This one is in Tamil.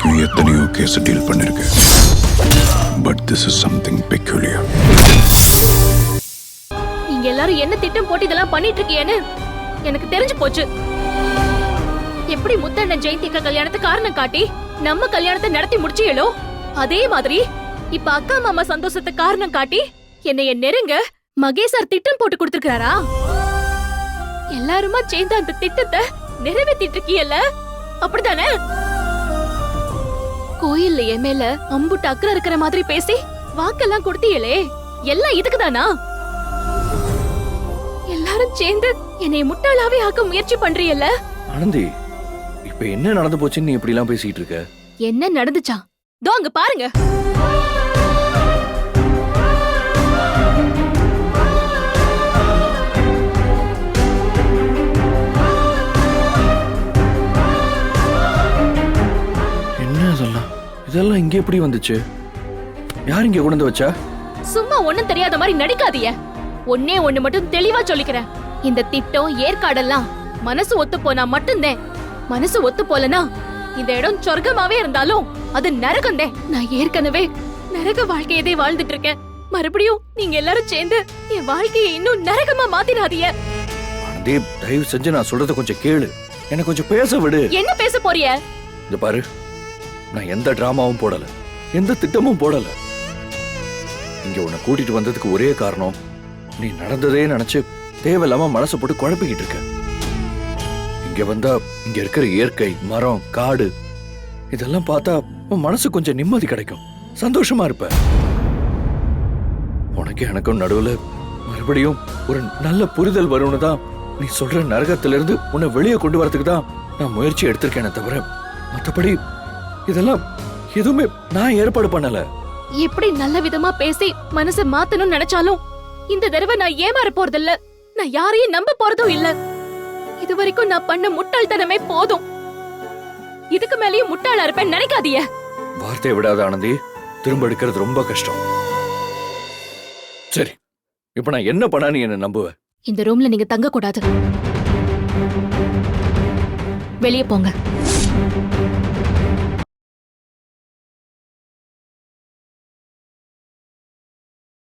வரைக்கும் எத்தனையோ கேஸ் டீல் பண்ணிருக்கேன். But this is something peculiar. நீங்க எல்லாரும் என்ன திட்டம் போட்டு இதெல்லாம் பண்ணிட்டு இருக்கீங்கன்னு எனக்கு தெரிஞ்சு போச்சு. எப்படி முத்தண்ணன் ஜெயந்திகா கல்யாணத்தை காரணம் காட்டி நம்ம கல்யாணத்தை நடத்தி முடிச்சீங்களோ அதே மாதிரி இப்ப அக்கா மாமா சந்தோஷத்தை காரணம் காட்டி என்னைய நெருங்க மகேஷ் சார் திட்டம் போட்டு கொடுத்திருக்காரா? எல்லாருமா சேர்ந்து அந்த திட்டத்தை நிறைவேற்றிட்டு இருக்கீங்கல்ல, அப்படித்தானே? கோயில்ல என் மேல அம்புட்டு அக்கறை இருக்கிற மாதிரி பேசி வாக்கெல்லாம் கொடுத்தீங்களே, எல்லாம் இதுக்குதானா? எல்லாரும் சேர்ந்து என்னை முட்டாளாவே ஆக்க முயற்சி பண்றீங்கல்ல? ஆனந்தி, இப்ப என்ன நடந்து போச்சுன்னு நீ இப்படி எல்லாம் பேசிட்டு இருக்க? என்ன நடந்துச்சா? தோ அங்க பாருங்க. இதெல்லாம் இங்க எப்படி வந்துச்சு? யார் இங்க கொண்டு வந்து வச்சா? சும்மா ஒண்ணும் தெரியாத மாதிரி நடிக்காதீய. ஒண்ணே ஒண்ணு மட்டும் தெளிவா சொல்லிக்கிறேன். இந்த திட்டம் ஏற்காடெல்லாம் மனசு ஒத்து போனா மட்டும்தான். மனசு ஒத்து போலனா இந்த இடம் சொர்க்கமாவே இருந்தாலும் அது நரகந்தே. நான் ஏற்கனவே நரக வாழ்க்கையதே வாழ்ந்துட்டு இருக்கேன். மறுபடியும் நீங்க எல்லாரும் சேர்ந்து என் வாழ்க்கையை இன்னும் நரகமா மாத்திராதீங்க. ஆனந்தி, தயவு செஞ்சு நான் சொல்றத கொஞ்சம் கேளு. என்ன கொஞ்சம் பேச விடு. என்ன பேச போறிய? இந்த பாரு, நான் எந்த டிராமாவும் போடல, எந்த திட்டமும் போடல. இங்க உன்னை கூட்டிட்டு வந்ததுக்கு ஒரே காரணம், நீ நடந்ததே நினைச்சு தேவையில்லாம மனசை போட்டு குழப்பிக்கிட்டு இருக்க. இங்க வந்தா இங்க இருக்கிற இயற்கை, மரம், காடு இதெல்லாம் பார்த்தா உன் மனசு கொஞ்சம் நிம்மதி கிடைக்கும், சந்தோஷமா இருப்ப. உனக்கு எனக்கும் நடுவுல மறுபடியும் ஒரு நல்ல புரிதல் வரும்னு தான் நீ சொல்ற நரகத்திலிருந்து உன்னை வெளியே கொண்டு வரதுக்கு தான் நான் முயற்சி எடுத்திருக்கேனே தவிர மற்றபடி இதெல்லாம் எதுவுமே நான் ஏற்பாடு பண்ணல. எப்படி நல்ல விதமா பேசி மனசை மாத்தணும்னு நினைச்சாலும் இந்த தடவை நான் ஏமாற போறதில்ல. நான் யாரையும் நம்ப போறதும் இல்ல. இதுவரைக்கும் நான் பண்ண முட்டாள்தனமே போதும். இதுக்கு மேலேயும் முட்டாளா இருப்பேன் நினைக்காதீய. வார்த்தையை விடாத ஆனந்தி, திரும்ப எடுக்கிறது ரொம்ப கஷ்டம். சரி, இப்ப நான் என்ன பண்ணா நீ என்ன நம்புவ? இந்த ரூம்ல நீங்க தங்க கூடாது. வெளியே போங்க.